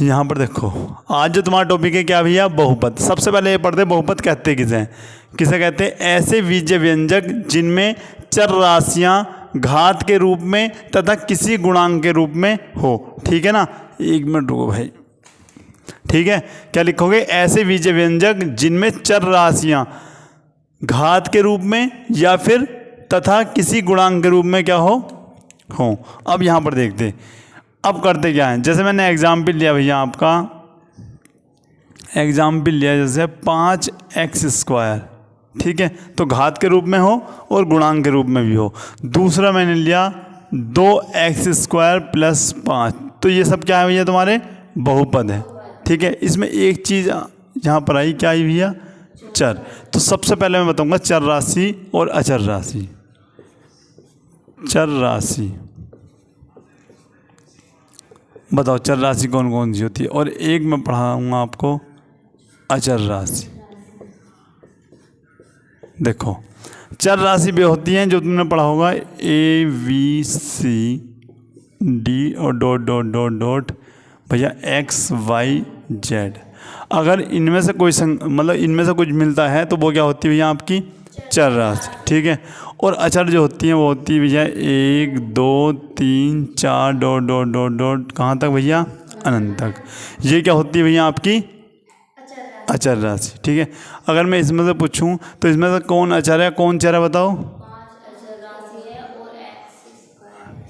यहाँ पर देखो, आज जो तुम्हारा टॉपिक है क्या भैया, बहुपद। सबसे पहले ये पढ़ते बहुपद कहते किसे, किसे कहते हैं, ऐसे बीजीय व्यंजक जिनमें चर राशियाँ घात के रूप में तथा किसी गुणांक के रूप में हो। ठीक है ना, एक मिनट रुको भाई। ठीक है, क्या लिखोगे, ऐसे बीजीय व्यंजक जिनमें चर राशियाँ घात के रूप में या फिर तथा किसी गुणांक के रूप में क्या हो। अब यहाँ पर देखते, अब करते क्या है, जैसे मैंने एग्जाम्पल लिया भैया, आपका एग्जाम्पल लिया जैसे 5x²। ठीक है, तो घात के रूप में हो और गुणांक के रूप में भी हो। दूसरा मैंने लिया 2x² + 5, तो ये सब क्या है भैया, तुम्हारे बहुपद है। ठीक है, इसमें एक चीज़ यहाँ पर आई, क्या आई भैया, चर। तो सबसे पहले मैं बताऊंगा चर राशि और अचर राशि। चर राशि बताओ, चर राशि कौन कौन सी होती है, और एक मैं पढ़ाऊंगा आपको अचर राशि। देखो, चर राशि भी होती हैं जो तुमने पढ़ा होगा, ABCD और डॉट डॉट डॉट डॉट भैया XYZ। अगर इनमें से कोई मतलब इनमें से कुछ मिलता है तो वो क्या होती है भैया, आपकी चर राशि। ठीक है, और अचर जो होती हैं वो होती है भैया 1 2 3 4 डॉट डॉट डॉट डॉट कहाँ तक भैया, अनंत तक। ये क्या होती है भैया, आपकी अचर राशि। ठीक है, अगर मैं इसमें से पूछूं तो इसमें से कौन अचर है कौन चर है, बताओ।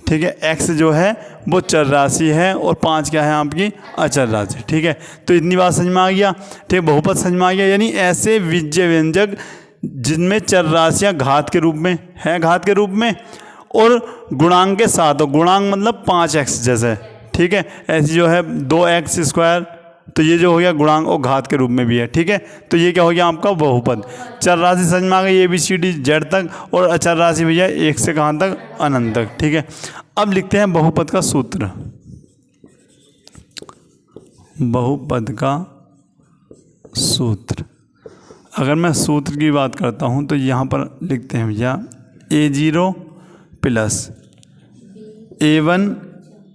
ठीक है, x जो है वो चर राशि है और 5 क्या है, आपकी अचर राशि। ठीक है, तो इतनी बात समझ में आ गया। ठीक, बहुपद समझ में आ गया, यानी ऐसे बीजीय व्यंजक जिनमें चर राशियाँ घात के रूप में है, घात के रूप में, और गुणांक के साथ हो। गुणांक मतलब 5x जैसे। ठीक है, ऐसी जो है 2x², तो ये जो हो गया गुणांक और घात के रूप में भी है। ठीक है, तो ये क्या हो गया आपका बहुपद। चर राशि समझ में आ गई, ABCD Z तक, और अचर राशि भैया 1 से कहाँ तक, अनंत तक। ठीक है, अब लिखते हैं बहुपद का सूत्र। बहुपद का सूत्र, अगर मैं सूत्र की बात करता हूँ तो यहाँ पर लिखते हैं भैया A0 + A1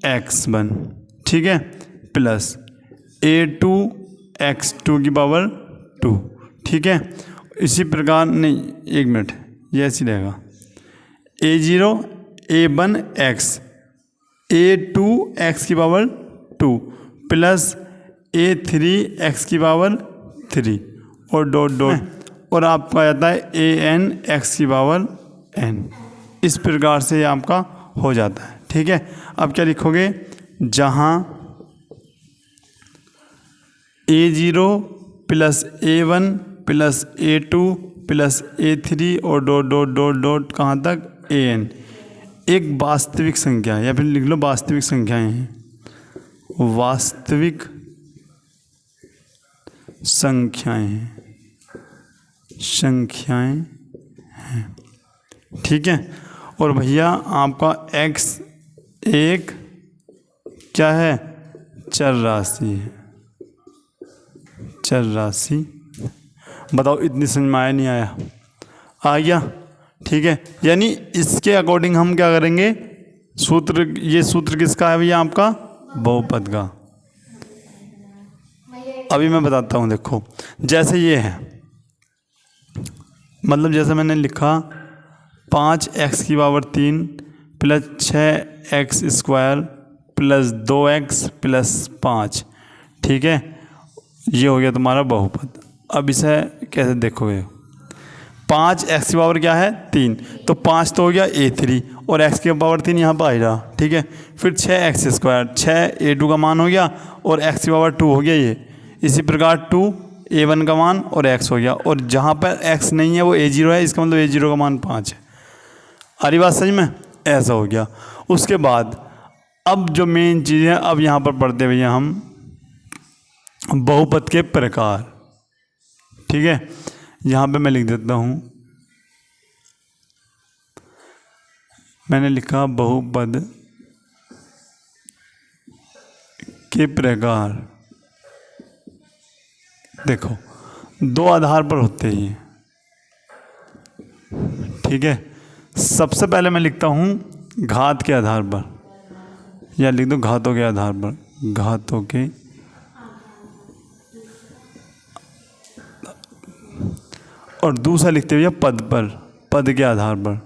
x1। ठीक है, प्लस A2 x2⁻²। ठीक है, इसी प्रकार, नहीं एक मिनट, ये ऐसी रहेगा, A0 A1 x A2 x⁻² plus A3 x⁻³ और डॉट डॉट, और आपका आ जाता है AN x⁻n। इस प्रकार से ये आपका हो जाता है। ठीक है, अब क्या लिखोगे, जहाँ A0 + A1 + A2 + A3 और डॉट डॉट डॉट डॉट कहाँ तक, AN एक वास्तविक संख्या है, या फिर लिख लो वास्तविक संख्याएं हैं, वास्तविक संख्याएं हैं। ठीक है, और भैया आपका x एक क्या है, चर राशि है, चर राशि। बताओ, इतनी समझ में आया नहीं आया, आ गया। ठीक है, यानी इसके अकॉर्डिंग हम क्या करेंगे, सूत्र, ये सूत्र किसका है भैया, आपका बहुपद का। अभी मैं बताता हूँ, देखो जैसे ये है, मतलब जैसे मैंने लिखा 5x⁻³ + 6x² + 2x + 5। ठीक है, ये हो गया तुम्हारा बहुपद। अब इसे कैसे देखोगे, 5x क्या है, 3, तो 5 तो हो गया A3 और x⁻³ यहाँ पर आ रहा। ठीक है, फिर 6x², 6 A2 का मान हो गया और x⁻² हो गया ये। इसी प्रकार 2 A1 का मान और x हो गया, और जहाँ पर x नहीं है वो A0 है, इसका मतलब A0 का मान 5 है। आ रही बात सही में, ऐसा हो गया। उसके बाद अब जो मेन चीज़ है, अब यहाँ पर पढ़ते भैया हम बहुपद के प्रकार। ठीक है, यहाँ पे मैं लिख देता हूँ, मैंने लिखा बहुपद के प्रकार। देखो, 2 आधार पर होते हैं। ठीक है, सबसे पहले मैं लिखता हूँ घात के आधार पर, या लिख दो घातों के आधार पर, घातों के और दूसरा लिखते भैया पद पर, पद के आधार पर,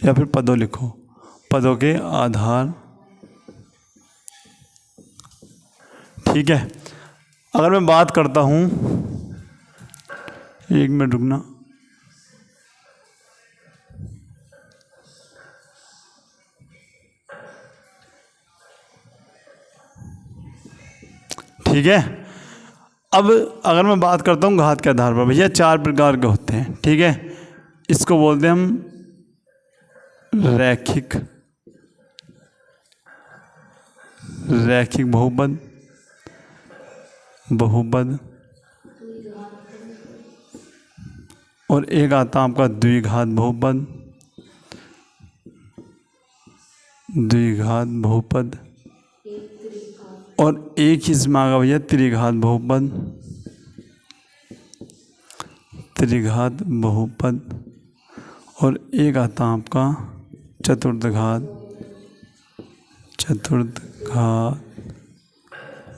या फिर पदों लिखो, पदों के आधार। ठीक है। अगर मैं बात करता हूँ, एक मिनट रुकना, ठीक है। अब अगर मैं बात करता हूँ घात के आधार पर, भैया 4 प्रकार के होते हैं, ठीक है। इसको बोलते हैं हम रैखिक बहुपद, और एक आता आपका द्विघात बहुपद, और एक ही इसमें आगा भैया त्रिघात बहुपद, और एक आता आपका चतुर्थघात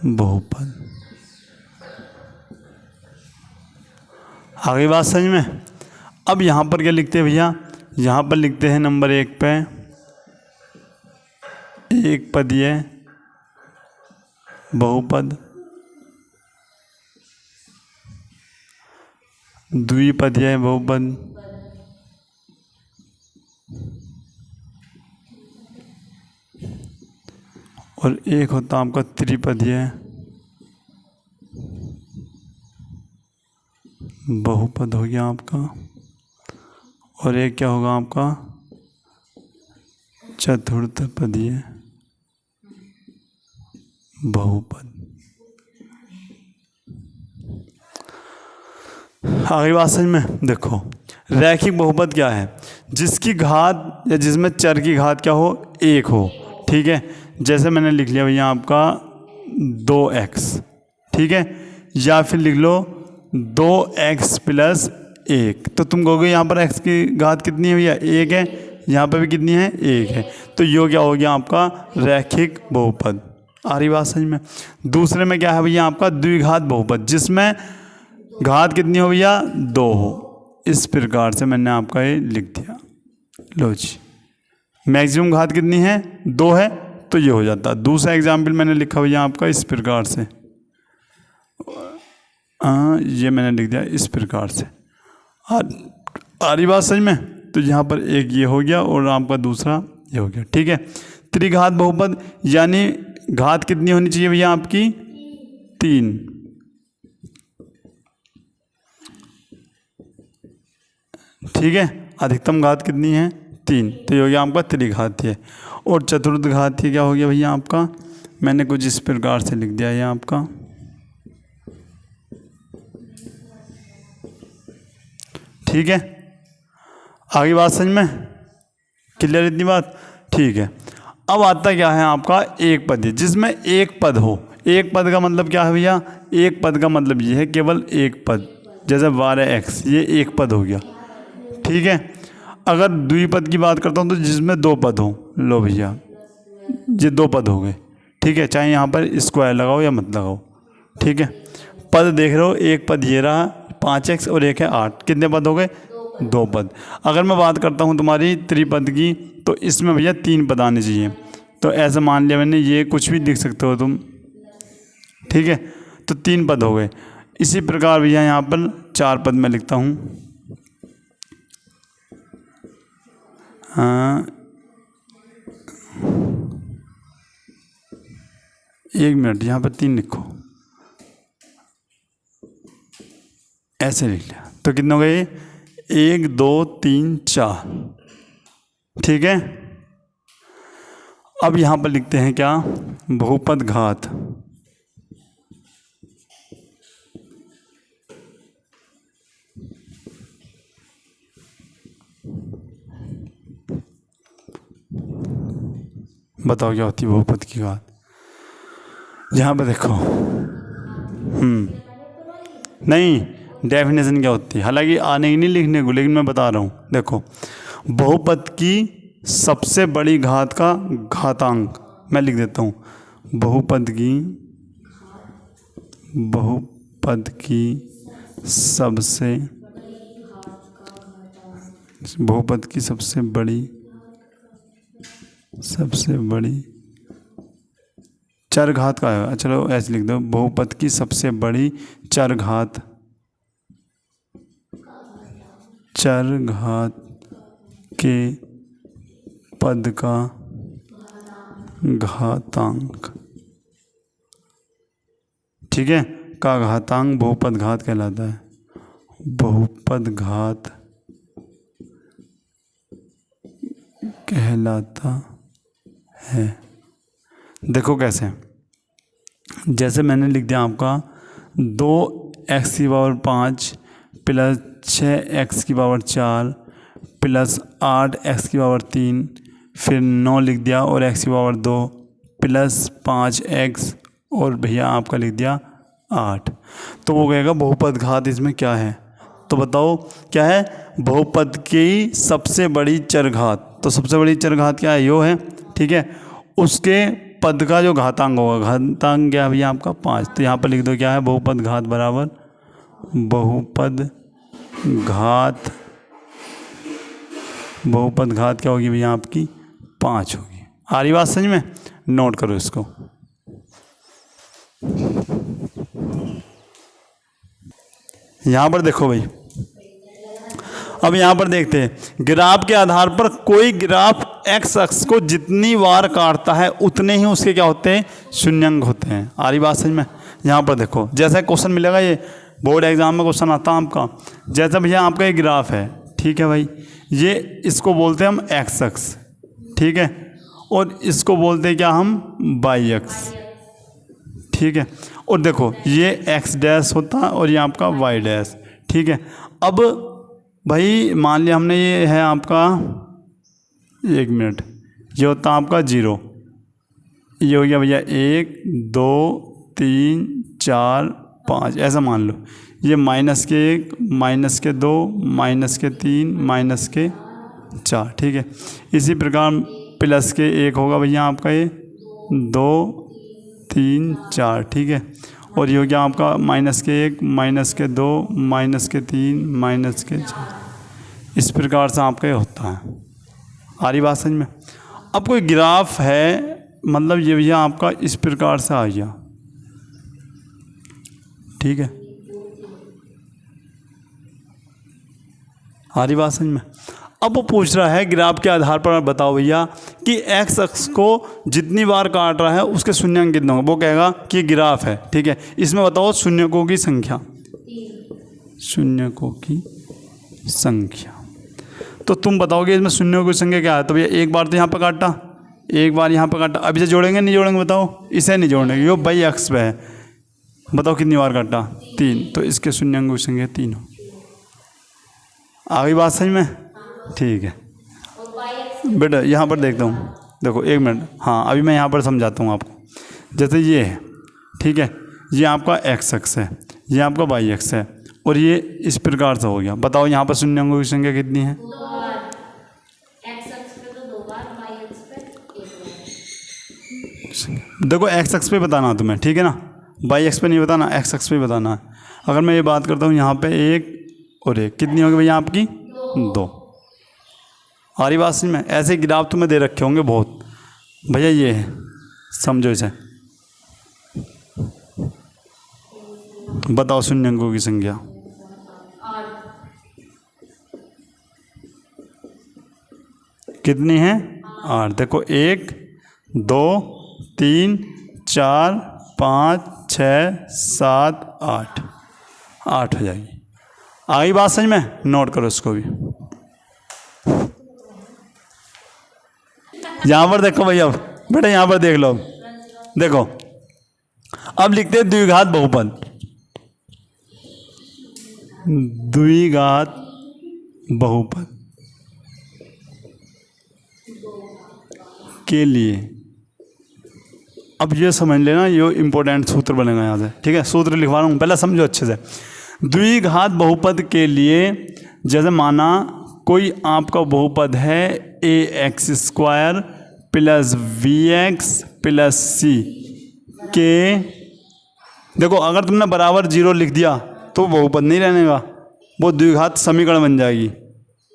बहुपद। आगे बात समझ में। अब यहाँ पर क्या लिखते हैं भैया, यहाँ पर लिखते हैं नंबर 1 पे एक पदीय बहुपद, द्विपदीय बहुपद, और एक होता आपका त्रिपदीय बहुपद हो गया आपका, और एक क्या होगा आपका चतुर्थपदीय बहुपद। आगे बात समझ में। देखो रैखिक बहुपद क्या है, जिसकी घात या जिसमें चर की घात क्या हो, 1 हो, ठीक है। जैसे मैंने लिख लिया भैया आपका 2x, ठीक है, या फिर लिख लो 2x + 1। तो तुम कहोगे यहाँ पर x की घात कितनी है भैया, 1 है, यहाँ पर भी कितनी है, 1 है, तो ये क्या हो गया आपका रैखिक बहुपद। आ रही बात समझ में। दूसरे में क्या है भैया आपका द्विघात बहुपद, जिसमें घात कितनी हो भैया, 2 हो। इस प्रकार से मैंने आपका ये लिख दिया। लो जी, मैक्सिमम घात कितनी है, 2 है, तो ये हो जाता। दूसरा एग्जाम्पल मैंने लिखा भैया आपका इस प्रकार से, ये मैंने लिख दिया इस प्रकार से। आ रही बात समझ में। तो यहाँ पर एक ये हो गया और आपका दूसरा ये हो गया, ठीक है। त्रिघात बहुपद यानी घात कितनी होनी चाहिए भैया आपकी, 3, ठीक है। अधिकतम घात कितनी है, 3, तो ये हो गया आपका त्रिघातीय। और चतुर्थ घातीय क्या हो गया भैया आपका, मैंने कुछ इस प्रकार से लिख दिया ये आपका, ठीक है। आगे बात समझ में, क्लियर इतनी बात, ठीक है। अब आता क्या है आपका एक पद, जिसमें एक पद हो। एक पद का मतलब क्या है भैया, एक पद का मतलब ये है केवल एक पद, जैसे 12x, ये एक पद हो गया, ठीक है। अगर द्विपद की बात करता हूँ तो जिसमें 2 पद हो, लो भैया ये 2 पद हो गए, ठीक है। चाहे यहाँ पर स्क्वायर लगाओ या मत लगाओ, ठीक है। पद देख रहे हो, एक पद ये रहा 5x और एक है 8, कितने पद हो गए, 2 पद। अगर मैं बात करता हूँ तुम्हारी त्रिपद की, तो इसमें भैया 3 पद आने चाहिए। तो ऐसा मान लिया मैंने, ये कुछ भी लिख सकते हो तुम, ठीक है। तो 3 पद हो गए। इसी प्रकार भैया यहाँ पर 4 पद मैं लिखता हूँ। एक मिनट, यहाँ पर 3 लिखो, ऐसे लिख लिया तो कितने हो गए, 1 2 3 4, ठीक है। अब यहाँ पर लिखते हैं क्या, बहुपद घात। बताओ क्या होती है बहुपद की घात। यहाँ पे देखो, नहीं, डेफिनेशन क्या होती है, हालांकि आने ही नहीं लिखने को, लेकिन मैं बता रहा हूँ। देखो बहुपद की सबसे बड़ी घात का घातांक मैं लिख देता हूँ, बहुपद की सबसे बहुपद की सबसे बड़ी चरघात का है। चलो ऐसे लिख दो, बहुपद की सबसे बड़ी चरघात के पद का घातांक। ठीक है, का घातांक बहुपद घात कहलाता है। बहुपद घात कहलाता है। देखो कैसे, जैसे मैंने लिख दिया आपका 2x⁵ plus 6x⁴ plus 8x⁴, फिर 9 लिख दिया और x⁴ प्लस 5x और भैया आपका लिख दिया 8। तो वो कहेगा बहुपद घात इसमें क्या है, तो बताओ क्या है, बहुपद की सबसे बड़ी चरघात। तो सबसे बड़ी चरघात क्या है, यो है। ठीक है, उसके पद का जो घातांक होगा, घातांक क्या है भैया आपका 5। तो यहाँ पर लिख दो क्या है, बहुपद घात बराबर बहुपद घात क्या होगी भैया आपकी 5 होगी। आ रही बात समझ में, नोट करो इसको। यहाँ पर देखो भाई, अब यहाँ पर देखते हैं ग्राफ के आधार पर कोई ग्राफ एक्स अक्ष को जितनी बार काटता है उतने ही उसके क्या होते हैं, शून्यंक होते हैं। आ रही बात समझ में। यहाँ पर देखो, जैसा क्वेश्चन मिलेगा, ये बोर्ड एग्जाम में क्वेश्चन आता है आपका, जैसा भैया आपका ये ग्राफ है। ठीक है भाई, ये इसको बोलते हैं हम एक्स अक्ष। ठीक है, और इसको बोलते हैं क्या हम, वाई अक्ष। ठीक है, और देखो ये एक्स डैश होता है और ये आपका वाई डैश। ठीक है, अब भाई मान लिया हमने, ये है आपका 1 मिनट, ये होता है आपका 0, ये हो गया भैया 1 2 3 4 5, ऐसा मान लो। ये -1 -2 -3 -4। ठीक है, इसी प्रकार +1 होगा भैया आपका ये 2 3 4। ठीक है, और ये हो गया आपका -1 -2 -3 -4। इस प्रकार से आपका ये होता है। आ रही बात समझ में। अब कोई ग्राफ है, मतलब ये भैया आपका इस प्रकार से आ गया। ठीक है, आ रही बात समझ में। अब वो पूछ रहा है ग्राफ के आधार पर बताओ भैया कि एक्स अक्ष को जितनी बार काट रहा है उसके शून्यंक कितने होंगे। वो कहेगा कि ग्राफ है। ठीक है, इसमें बताओ शून्यकों की संख्या, शून्यकों की संख्या। तो तुम बताओगे इसमें शून्यों की संख्या क्या है। तो भैया एक बार तो यहाँ पर काटा, एक बार यहाँ पर काटा, अभी से जोड़ेंगे नहीं जोड़ेंगे, बताओ। इसे नहीं जोड़ेंगे, यो वाई अक्ष पे है। बताओ कितनी बार काटा, 3, तो इसके शून्यकों की संख्या 3 हो। आ गई बात समझ में। ठीक है बेटा, यहाँ पर देखता हूँ, देखो 1 मिनट। हाँ, अभी मैं यहाँ पर समझाता हूँ आपको। जैसे ये है, ठीक है, ये आपका एक्स अक्ष है, ये आपका वाई अक्ष है, और ये इस प्रकार से हो गया। बताओ यहाँ पर शून्यकों की संख्या कितनी है। देखो एक्स अक्ष पे बताना है तुम्हें, ठीक है ना, वाई अक्ष पे नहीं बताना, एक्स अक्ष पे बताना है। अगर मैं ये बात करता हूँ यहाँ पे 1 और 1, कितनी होगी भैया आपकी 2। आ रही बात में। ऐसे ग्राफ तुम्हें दे रखे होंगे बहुत भैया, ये है, समझो इसे। बताओ शून्यकों की संख्या। कितनी है, 8। देखो 1 2 3 4 5 6 7 8, 8 हो जाएगी। आई बात समझ में, नोट करो इसको भी। यहाँ पर देखो भैया, बेटा यहाँ पर देख लो। देखो अब लिखते हैं द्विघात बहुपद। द्विघात बहुपद के लिए अब ये समझ लेना, ये इम्पोर्टेंट सूत्र बनेगा यहाँ से। ठीक है, सूत्र लिखवा रहा हूँ, पहले समझो अच्छे से। द्विघात बहुपद के लिए जैसे माना कोई आपका बहुपद है ax² + bx + c के। देखो अगर तुमने बराबर 0 लिख दिया तो बहुपद नहीं रहने का, वो द्विघात समीकरण बन जाएगी।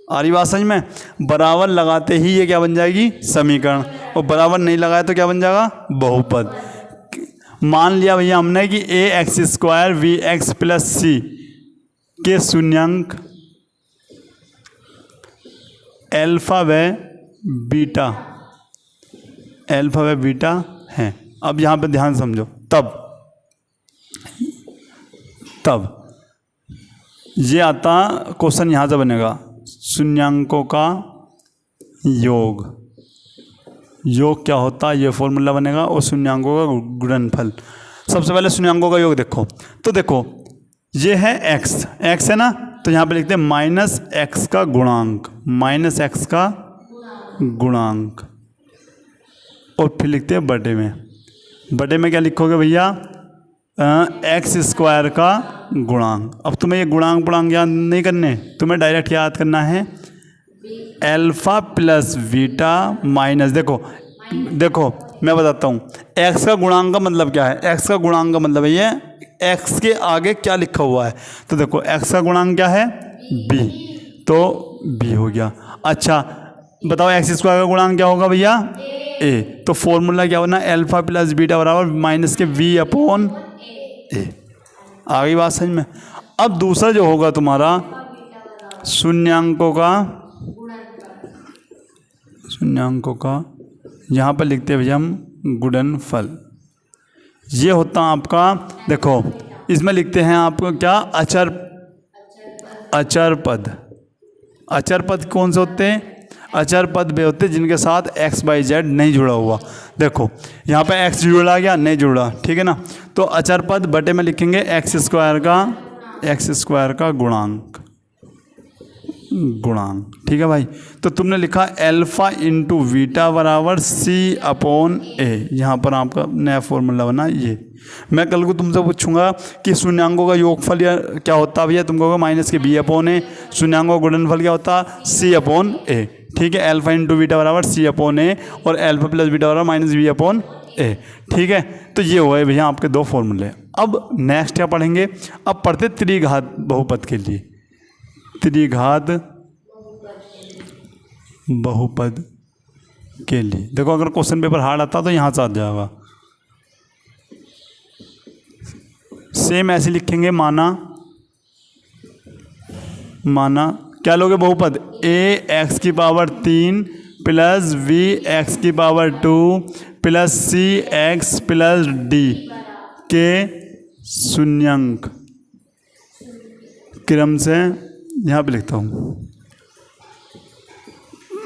आ रही बात समझ में? बराबर लगाते ही ये क्या बन जाएगी? समीकरण। और बराबर नहीं लगाए तो क्या बन जाएगा? बहुपद। मान लिया भैया हमने कि A x square B x plus C के शून्यांक एल्फा व बीटा, एल्फा व बीटा हैं। अब यहाँ पे ध्यान समझो, तब ये आता क्वेश्चन यहाँ से बनेगा, शून्यांकों का योग। योग क्या होता है ये फॉर्मूला बनेगा, और शून्यांकों का गुणनफल। सबसे पहले शून्यांकों का योग देखो, तो देखो ये है एक्स, एक्स है ना, तो यहाँ पे लिखते हैं माइनस एक्स का गुणांक, माइनस एक्स का गुणांक, और फिर लिखते हैं बटे में। बटे में क्या लिखोगे भैया? एक्स स्क्वायर का गुणांक। अब तुम्हें ये गुणांक याद नहीं करने, तुम्हें डायरेक्ट याद करना है एल्फा प्लस बीटा माइनस, देखो मैं बताता हूँ, एक्स का गुणांक का मतलब क्या है? एक्स का गुणांक का मतलब है ये एक्स के आगे क्या लिखा हुआ है। तो देखो एक्स का गुणांक क्या है? बी, तो बी हो गया। अच्छा बताओ एक्स स्क्वायर का गुणांक क्या होगा भैया? ए। तो फॉर्मूला क्या होना? एल्फा प्लस बीटा बराबर माइनस के वी अपॉन ए। आ गई बात समझ में? अब दूसरा जो होगा तुम्हारा शून्यांकों का यहाँ पर लिखते हैं भैया हम गुणनफल। ये होता है आपका, देखो इसमें लिखते हैं आपको क्या? अचर पद। अचर पद कौन से होते हैं? अचर पद वे होते हैं जिनके साथ एक्स बाई जेड नहीं जुड़ा हुआ। देखो यहाँ पे एक्स जुड़ा गया, नहीं जुड़ा, ठीक है ना। तो अचर पद बटे में लिखेंगे एक्स स्क्वायर का गुणांक, ठीक है भाई। तो तुमने लिखा एल्फा इंटू बीटा बराबर सी अपॉन ए। यहाँ पर आपका नया फॉर्मूला बना ये। मैं कल को तुमसे पूछूंगा कि शून्यांकों का योगफल क्या होता है भैया, तुम कहोगे माइनस के बी अपॉन ए। शून्यांकों का गुणनफल क्या होता है? सी अपॉन ए, ठीक है। एल्फा इंटू बीटा बराबर सी अपॉन ए, और एल्फा प्लस बीटा बराबर माइनस बी अपॉन ए, ठीक है। तो ये हुए भैया आपके दो फॉर्मूले। अब नेक्स्ट क्या पढ़ेंगे? अब पढ़ते त्रिघात बहुपद के लिए, त्रिघात बहुपद के लिए। देखो अगर क्वेश्चन पेपर हार्ड आता तो यहाँ से आ जाएगा। सेम ऐसे लिखेंगे, माना क्या लोगे बहुपद? ए एक्स की पावर 3 प्लस बी एक्स की power 2 plus C x plus D के शून्यांक क्रम से, यहाँ पे लिखता हूँ,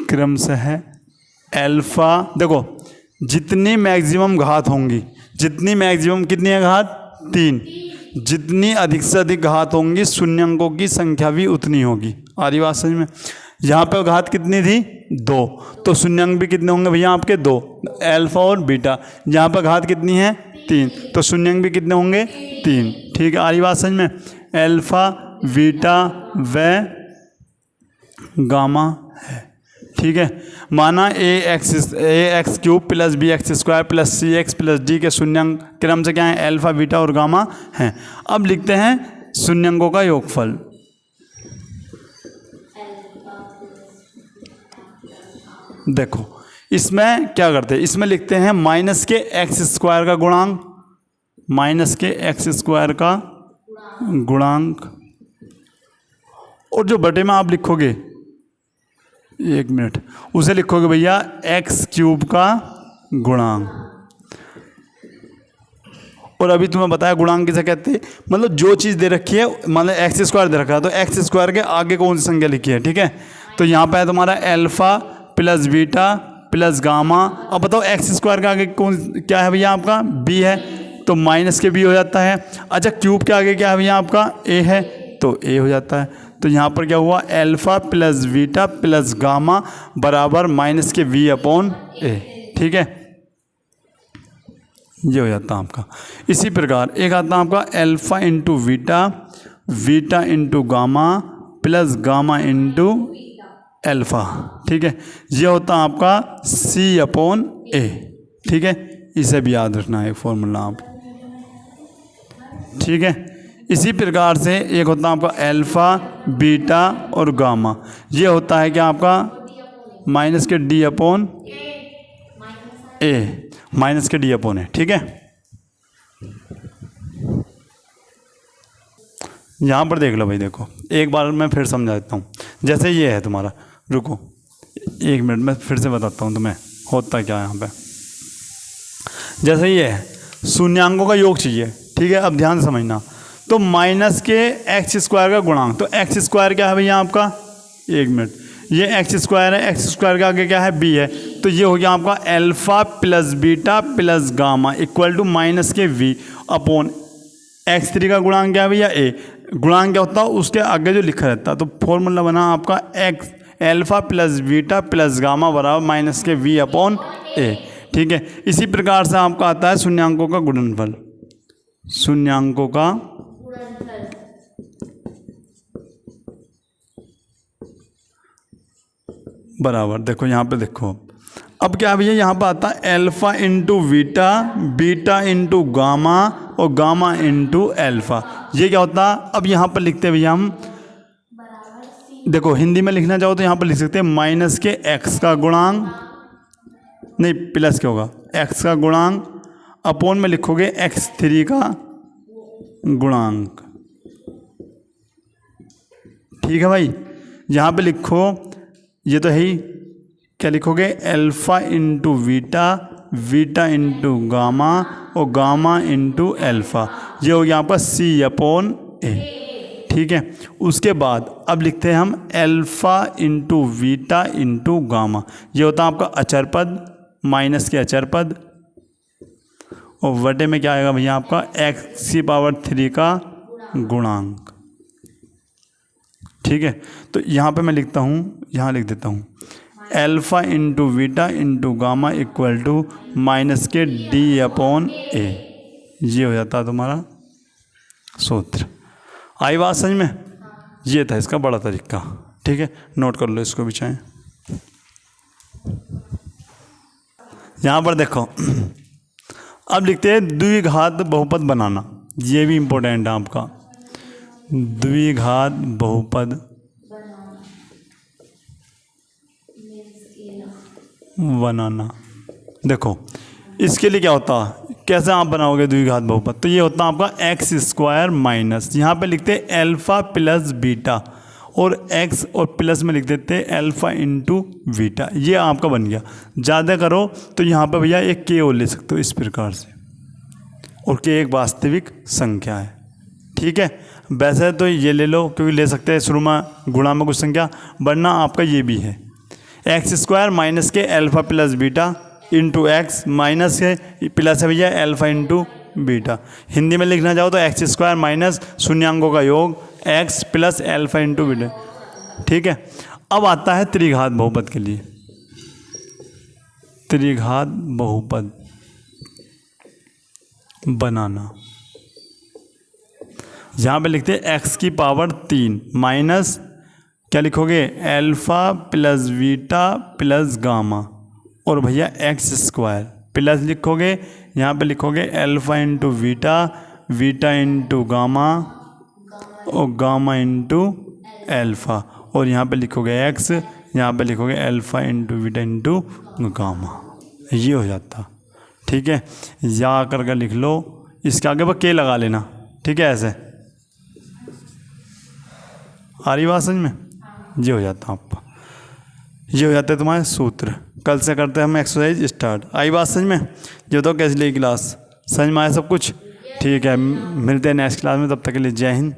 क्रम से है एल्फा। देखो जितनी मैक्सिमम घात होंगी, जितनी मैक्सिमम कितनी है घात? 3। जितनी अधिक से अधिक घात होंगी शून्यांकों की संख्या भी उतनी होगी। आ रही बात समझ में? यहाँ पे घात कितनी थी? 2, तो शून्यांक भी कितने होंगे भैया आपके? 2, एल्फा और बीटा। यहाँ पे घात कितनी है? 3, तो शून्यांक भी कितने होंगे? 3, ठीक है। आ रही बात समझ में? एल्फा बीटा व गामा है, ठीक है। माना A x cube plus B x square plus C x plus D के शून्यांक क्रम से क्या है? एल्फा बीटा और गामा हैं। अब लिखते हैं शून्यांकों का योगफल। देखो इसमें क्या करते हैं? इसमें लिखते हैं माइनस के एक्स स्क्वायर का गुणांक, माइनस के एक्स स्क्वायर का गुणांक, और जो बटे में आप लिखोगे, एक मिनट, उसे लिखोगे भैया एक्स क्यूब का गुणांक। और अभी तुम्हें बताया गुणांक किसे कहते हैं, मतलब जो चीज़ दे रखी है, मतलब एक्स स्क्वायर दे रखा है तो एक्स स्क्वायर के आगे कौन सी संख्या लिखी है, ठीक है। तो यहाँ पे है तुम्हारा alpha plus beta plus gamma. अब बताओ एक्स स्क्वायर के आगे कौन क्या है भैया आपका? बी है, तो माइनस के बी हो जाता है। अच्छा क्यूब के आगे क्या है भैया आपका? ए है, तो ए हो जाता है। तो यहाँ पर क्या हुआ? Alpha plus beta plus gamma बराबर माइनस के वी अपॉन ए, ठीक है। ये हो जाता है आपका। इसी प्रकार एक आता है आपका alpha into beta, beta into gamma plus gamma into alpha, ठीक है। ये होता है आपका सी अपॉन ए, ठीक है। इसे भी याद रखना है एक फॉर्मूला आप, ठीक है। इसी प्रकार से एक होता है आपका अल्फ़ा, बीटा और गामा। ये होता है क्या आपका माइनस के डी अपॉन ए, माइनस के डी अपॉन ए। ठीक है, यहाँ पर देख लो भाई, देखो एक बार मैं फिर समझा देता हूँ। जैसे ये है तुम्हारा, रुको 1 मिनट में फिर से बताता हूँ तुम्हें होता क्या है यहाँ पे। जैसे ये है, शून्यांकों का योग चाहिए, ठीक है, अब ध्यान से समझना। तो माइनस के एक्स स्क्वायर का गुणांक, तो एक्स स्क्वायर क्या है भैया आपका, 1 मिनट, ये एक्स स्क्वायर है, एक्स स्क्वायर के आगे क्या है बी है, तो ये हो गया आपका alpha plus beta plus gamma equal to minus के वी अपॉन x3 का गुणांक क्या है भैया ए। गुणांक क्या होता है, उसके आगे जो लिखा रहता है, तो फॉर्मूला बना आपका x alpha plus beta plus gamma बराबर माइनस के वी अपॉन ए। ठीक है, इसी प्रकार से आपका आता है शून्यांकों का गुणनफल, शून्यांकों का बराबर, देखो यहाँ पे देखो, अब क्या भैया यहाँ पर आता है alpha into beta, beta into gamma और गामा इंटू अल्फ़ा। ये क्या होता है, अब यहाँ पर लिखते हैं भैया हम, देखो हिंदी में लिखना चाहो तो यहाँ पर लिख सकते हैं माइनस के एक्स का गुणांक, नहीं प्लस क्या होगा, एक्स का गुणांक अपॉन में लिखोगे x3 का गुणांक। ठीक है भाई, यहाँ पे लिखो, ये तो है ही, क्या लिखोगे alpha into beta, beta into gamma और गामा इंटू अल्फ़ा। ये हो गया आपका c अपॉन ए। ठीक है, उसके बाद अब लिखते हैं हम alpha into beta into gamma. ये होता है आपका अचर पद, माइनस के अचर पद, और बटे में क्या आएगा भैया आपका x³ का गुणांक। ठीक है, तो यहाँ पे मैं लिखता हूँ, यहाँ लिख देता हूँ alpha into beta into gamma equal to minus के डी अपॉन ए। ये हो जाता है तुम्हारा सूत्र। आई बात समझ में, ये था इसका बड़ा तरीका। ठीक है, नोट कर लो इसको भी चाहें। यहाँ पर देखो, अब लिखते हैं द्विघात बहुपद बनाना। ये भी इम्पोर्टेंट है आपका, द्विघात बहुपद बनाना। देखो इसके लिए क्या होता है, कैसे आप बनाओगे द्विघात बहुपद, तो ये होता है आपका x² माइनस, यहाँ पे लिखते हैं अल्फ़ा प्लस बीटा और x और प्लस में लिख देते हैं अल्फ़ा इंटू बीटा। ये आपका बन गया। ज़्यादा करो तो यहाँ पे भैया एक k और ले सकते हो इस प्रकार से, और k एक वास्तविक संख्या है। ठीक है, वैसे तो ये ले लो क्योंकि ले सकते हैं शुरू में गुणा में कुछ संख्या, वरना आपका ये भी है x² माइनस के alpha plus beta into x minus के प्लस है भैया अल्फ़ा इंटू बीटा। हिंदी में लिखना चाहो तो x² माइनस शून्यांकों का योग x plus alpha into beta. ठीक है, अब आता है त्रिघात बहुपद के लिए। त्रिघात बहुपद बनाना, यहाँ पे लिखते हैं x³ माइनस क्या लिखोगे alpha plus beta plus gamma और भैया x² प्लस लिखोगे, यहाँ पे लिखोगे alpha into beta, beta into gamma और गामा इंटू अल्फ़ा, और यहाँ पे लिखोगे x, यहाँ पे लिखोगे alpha into beta into gamma. ये हो जाता। ठीक है, या करके लिख लो, इसके आगे पर k लगा लेना। ठीक है, ऐसे आ रही बात समझ में, ये हो जाता आपका, ये हो जाता है तुम्हारे सूत्र। कल से करते हैं हम एक्सरसाइज स्टार्ट। आई बात समझ में, जो तो कैसी लगी क्लास, समझ में आया सब कुछ। ठीक है, मिलते हैं नेक्स्ट क्लास में, तब तक के लिए जय हिंद।